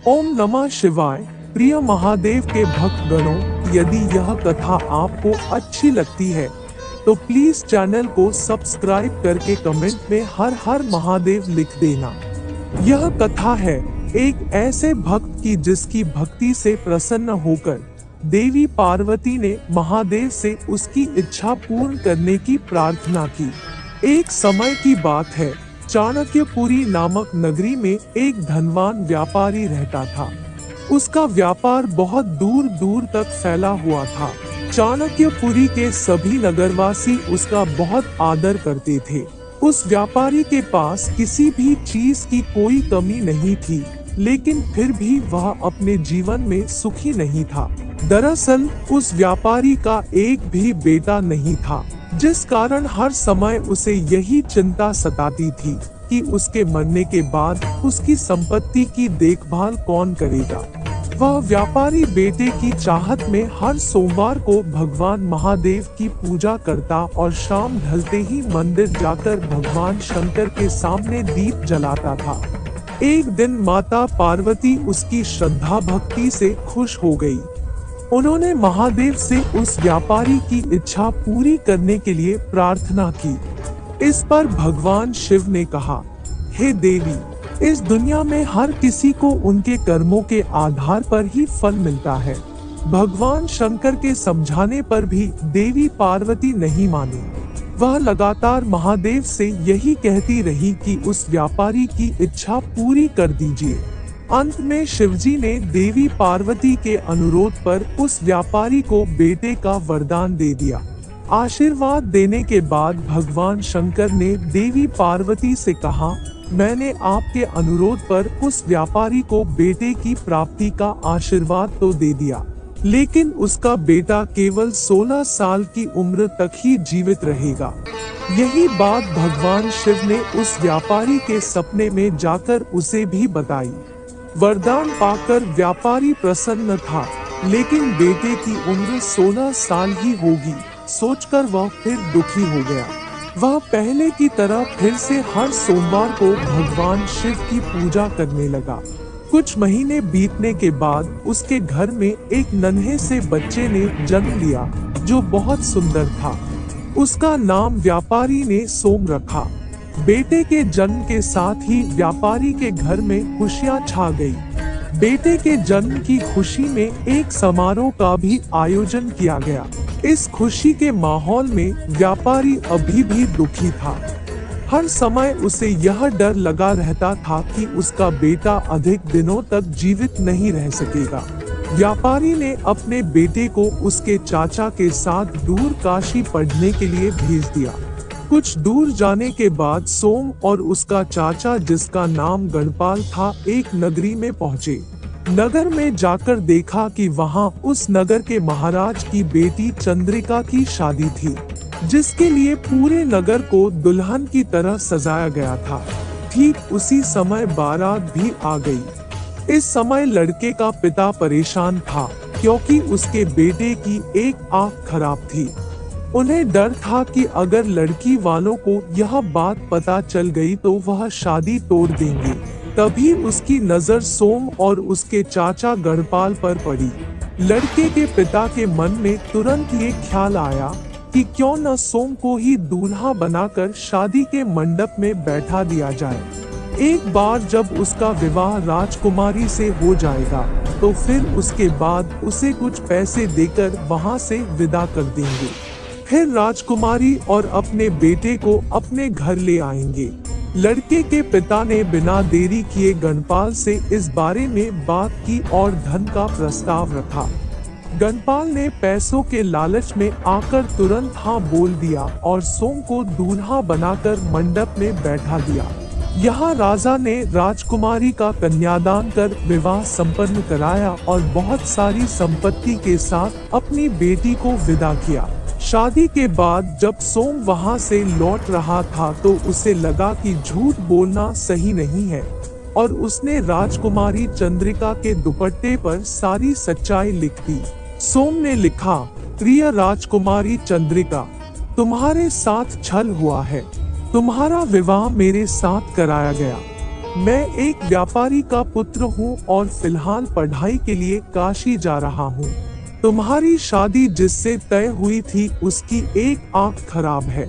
ओम नमः शिवाय। प्रिय महादेव के भक्तगणों, यदि यह कथा आपको अच्छी लगती है तो प्लीज चैनल को सब्सक्राइब करके कमेंट में हर हर महादेव लिख देना। यह कथा है एक ऐसे भक्त की जिसकी भक्ति से प्रसन्न होकर देवी पार्वती ने महादेव से उसकी इच्छा पूर्ण करने की प्रार्थना की। एक समय की बात है, चाणक्यपुरी नामक नगरी में एक धनवान व्यापारी रहता था। उसका व्यापार बहुत दूर दूर तक फैला हुआ था। चाणक्यपुरी के सभी नगरवासी उसका बहुत आदर करते थे। उस व्यापारी के पास किसी भी चीज की कोई कमी नहीं थी, लेकिन फिर भी वह अपने जीवन में सुखी नहीं था। दरअसल उस व्यापारी का एक भी बेटा नहीं था, जिस कारण हर समय उसे यही चिंता सताती थी कि उसके मरने के बाद उसकी संपत्ति की देखभाल कौन करेगा। वह व्यापारी बेटे की चाहत में हर सोमवार को भगवान महादेव की पूजा करता और शाम ढलते ही मंदिर जाकर भगवान शंकर के सामने दीप जलाता था। एक दिन माता पार्वती उसकी श्रद्धा भक्ति से खुश हो गई। उन्होंने महादेव से उस व्यापारी की इच्छा पूरी करने के लिए प्रार्थना की। इस पर भगवान शिव ने कहा, हे देवी, इस दुनिया में हर किसी को उनके कर्मों के आधार पर ही फल मिलता है। भगवान शंकर के समझाने पर भी देवी पार्वती नहीं मानी। वह लगातार महादेव से यही कहती रही कि उस व्यापारी की इच्छा पूरी कर दीजिए। अंत में शिवजी ने देवी पार्वती के अनुरोध पर उस व्यापारी को बेटे का वरदान दे दिया। आशीर्वाद देने के बाद भगवान शंकर ने देवी पार्वती से कहा, मैंने आपके अनुरोध पर उस व्यापारी को बेटे की प्राप्ति का आशीर्वाद तो दे दिया, लेकिन उसका बेटा केवल 16 साल की उम्र तक ही जीवित रहेगा। यही बात भगवान शिव ने उस व्यापारी के सपने में जाकर उसे भी बताई। वरदान पाकर व्यापारी प्रसन्न था, लेकिन बेटे की उम्र 16 साल ही होगी सोचकर वह फिर दुखी हो गया। वह पहले की तरह फिर से हर सोमवार को भगवान शिव की पूजा करने लगा। कुछ महीने बीतने के बाद उसके घर में एक नन्हे से बच्चे ने जन्म लिया जो बहुत सुंदर था। उसका नाम व्यापारी ने सोम रखा। बेटे के जन्म के साथ ही व्यापारी के घर में खुशियां छा गई। बेटे के जन्म की खुशी में एक समारोह का भी आयोजन किया गया। इस खुशी के माहौल में व्यापारी अभी भी दुखी था। हर समय उसे यह डर लगा रहता था कि उसका बेटा अधिक दिनों तक जीवित नहीं रह सकेगा। व्यापारी ने अपने बेटे को उसके चाचा के साथ दूर काशी पढ़ने के लिए भेज दिया। कुछ दूर जाने के बाद सोम और उसका चाचा, जिसका नाम गणपाल था, एक नगरी में पहुँचे। नगर में जाकर देखा कि वहां उस नगर के महाराज की बेटी चंद्रिका की शादी थी, जिसके लिए पूरे नगर को दुल्हन की तरह सजाया गया था। ठीक उसी समय बारात भी आ गई। इस समय लड़के का पिता परेशान था, क्योंकि उसके बेटे की एक आंख खराब थी। उन्हें डर था कि अगर लड़की वालों को यह बात पता चल गई तो वह शादी तोड़ देंगे। तभी उसकी नजर सोम और उसके चाचा गणपाल पर पड़ी। लड़के के पिता के मन में तुरंत ये ख्याल आया कि क्यों न सोम को ही दूल्हा बनाकर शादी के मंडप में बैठा दिया जाए। एक बार जब उसका विवाह राजकुमारी से हो जाएगा तो फिर उसके बाद उसे कुछ पैसे देकर वहां से विदा कर देंगे। फिर राजकुमारी और अपने बेटे को अपने घर ले आएंगे। लड़के के पिता ने बिना देरी किए गणपाल से इस बारे में बात की और धन का प्रस्ताव रखा। गणपाल ने पैसों के लालच में आकर तुरंत हाँ बोल दिया और सोम को दूल्हा बनाकर मंडप में बैठा दिया। यहाँ राजा ने राजकुमारी का कन्यादान कर विवाह संपन्न कराया और बहुत सारी संपत्ति के साथ अपनी बेटी को विदा किया। शादी के बाद जब सोम वहां से लौट रहा था तो उसे लगा कि झूठ बोलना सही नहीं है और उसने राजकुमारी चंद्रिका के दुपट्टे पर सारी सच्चाई लिख दी। सोम ने लिखा, प्रिय राजकुमारी चंद्रिका, तुम्हारे साथ छल हुआ है। तुम्हारा विवाह मेरे साथ कराया गया। मैं एक व्यापारी का पुत्र हूँ और फिलहाल पढ़ाई के लिए काशी जा रहा हूँ। तुम्हारी शादी जिससे तय हुई थी उसकी एक आंख खराब है।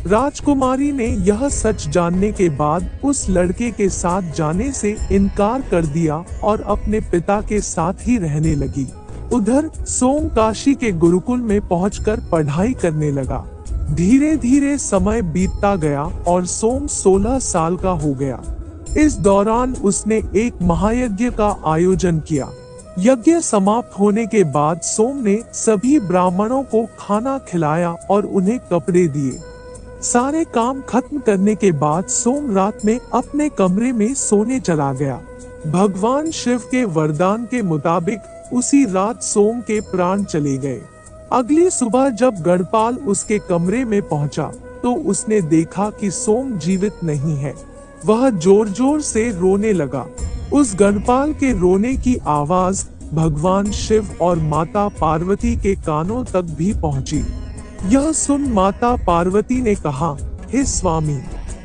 राजकुमारी ने यह सच जानने के बाद उस लड़के के साथ जाने से इनकार कर दिया और अपने पिता के साथ ही रहने लगी। उधर सोम काशी के गुरुकुल में पहुंचकर पढ़ाई करने लगा। धीरे धीरे समय बीतता गया और सोम 16 साल का हो गया। इस दौरान उसने एक महायज्ञ का आयोजन किया। यज्ञ समाप्त होने के बाद सोम ने सभी ब्राह्मणों को खाना खिलाया और उन्हें कपड़े दिए। सारे काम खत्म करने के बाद सोम रात में अपने कमरे में सोने चला गया। भगवान शिव के वरदान के मुताबिक उसी रात सोम के प्राण चले गए। अगली सुबह जब गणपाल उसके कमरे में पहुंचा तो उसने देखा कि सोम जीवित नहीं है। वह जोर जोर से रोने लगा। उस गणपाल के रोने की आवाज भगवान शिव और माता पार्वती के कानों तक भी पहुंची। यह सुन माता पार्वती ने कहा, हे स्वामी,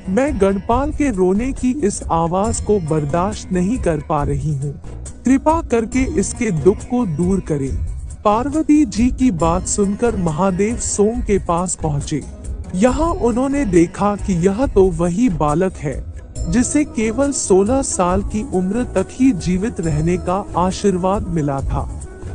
मैं गणपाल के रोने की इस आवाज को बर्दाश्त नहीं कर पा रही हूँ। कृपा करके इसके दुख को दूर करें। पार्वती जी की बात सुनकर महादेव सोम के पास पहुँचे। यहाँ उन्होंने देखा कि यह तो वही बालक है जिसे केवल 16 साल की उम्र तक ही जीवित रहने का आशीर्वाद मिला था।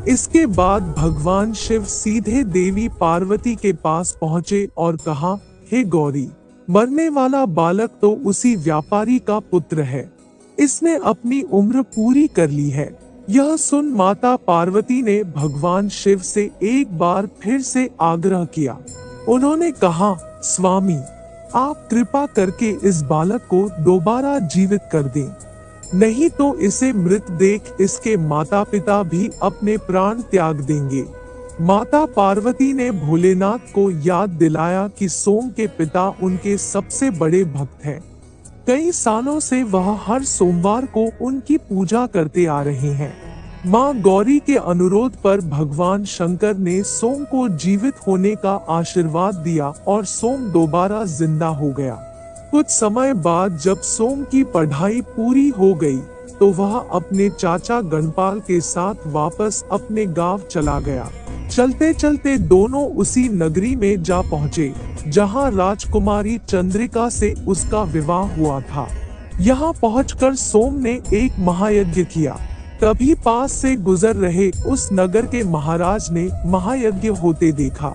इसके बाद भगवान शिव सीधे देवी पार्वती के पास पहुँचे और कहा, हे गौरी, मरने वाला बालक तो उसी व्यापारी का पुत्र है। इसने अपनी उम्र पूरी कर ली है। यह सुन माता पार्वती ने भगवान शिव से एक बार फिर से आग्रह किया। उन्होंने कहा, स्वामी, आप कृपा करके इस बालक को दोबारा जीवित कर दें, नहीं तो इसे मृत देख इसके माता पिता भी अपने प्राण त्याग देंगे। माता पार्वती ने भोलेनाथ को याद दिलाया कि सोम के पिता उनके सबसे बड़े भक्त हैं। कई सालों से वह हर सोमवार को उनकी पूजा करते आ रहे हैं। माँ गौरी के अनुरोध पर भगवान शंकर ने सोम को जीवित होने का आशीर्वाद दिया और सोम दोबारा जिंदा हो गया। कुछ समय बाद जब सोम की पढ़ाई पूरी हो गई तो वह अपने चाचा गणपाल के साथ वापस अपने गांव चला गया। चलते चलते दोनों उसी नगरी में जा पहुँचे जहाँ राजकुमारी चंद्रिका से उसका विवाह हुआ था। यहाँ पहुंचकर सोम ने एक महायज्ञ किया। तभी पास से गुजर रहे उस नगर के महाराज ने महायज्ञ होते देखा।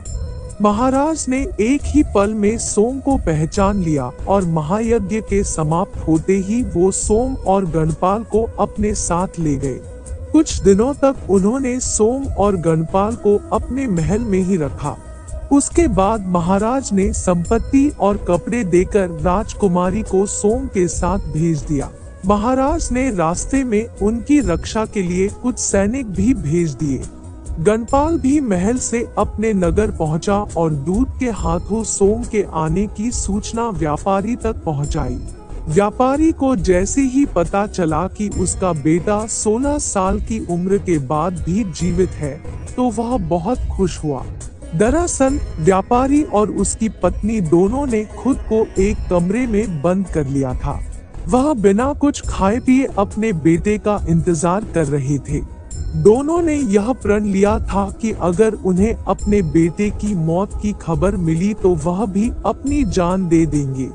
महाराज ने एक ही पल में सोम को पहचान लिया और महायज्ञ के समाप्त होते ही वो सोम और गणपाल को अपने साथ ले गए। कुछ दिनों तक उन्होंने सोम और गणपाल को अपने महल में ही रखा। उसके बाद महाराज ने संपत्ति और कपड़े देकर राजकुमारी को सोम के साथ भेज दिया। महाराज ने रास्ते में उनकी रक्षा के लिए कुछ सैनिक भी भेज दिए। गणपाल भी महल से अपने नगर पहुंचा और दूत के हाथों सोम के आने की सूचना व्यापारी तक पहुंचाई। व्यापारी को जैसे ही पता चला कि उसका बेटा 16 साल की उम्र के बाद भी जीवित है तो वह बहुत खुश हुआ। दरअसल व्यापारी और उसकी पत्नी दोनों ने खुद को एक कमरे में बंद कर लिया था। वह बिना कुछ खाए पिए अपने बेटे का इंतजार कर रहे थे। दोनों ने यह प्रण लिया था कि अगर उन्हें अपने बेटे की मौत की खबर मिली तो वह भी अपनी जान दे देंगे।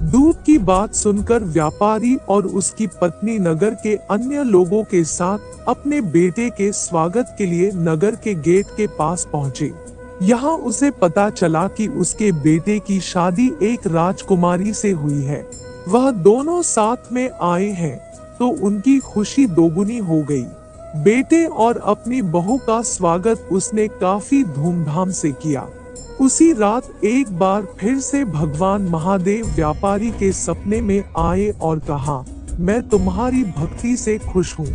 दूत की बात सुनकर व्यापारी और उसकी पत्नी नगर के अन्य लोगों के साथ अपने बेटे के स्वागत के लिए नगर के गेट के पास पहुंचे। यहाँ उसे पता चला कि उसके बेटे की शादी एक राजकुमारी से हुई है। वह दोनों साथ में आए हैं तो उनकी खुशी दोगुनी हो गई। बेटे और अपनी बहू का स्वागत उसने काफी धूमधाम से किया। उसी रात एक बार फिर से भगवान महादेव व्यापारी के सपने में आए और कहा, मैं तुम्हारी भक्ति से खुश हूँ।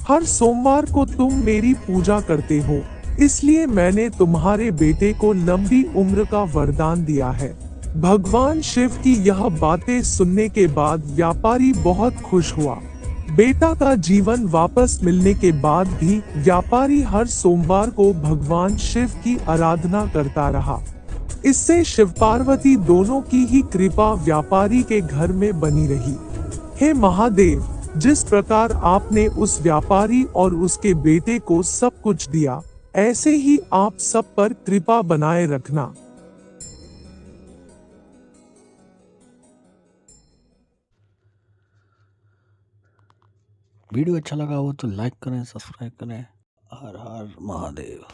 हर सोमवार को तुम मेरी पूजा करते हो, इसलिए मैंने तुम्हारे बेटे को लंबी उम्र का वरदान दिया है। भगवान शिव की यह बातें सुनने के बाद व्यापारी बहुत खुश हुआ। बेटा का जीवन वापस मिलने के बाद भी व्यापारी हर सोमवार को भगवान शिव की आराधना करता रहा। इससे शिव पार्वती दोनों की ही कृपा व्यापारी के घर में बनी रही। हे महादेव, जिस प्रकार आपने उस व्यापारी और उसके बेटे को सब कुछ दिया, ऐसे ही आप सब पर कृपा बनाए रखना। वीडियो अच्छा लगा हो तो लाइक करें, सब्सक्राइब करें। हर हर महादेव।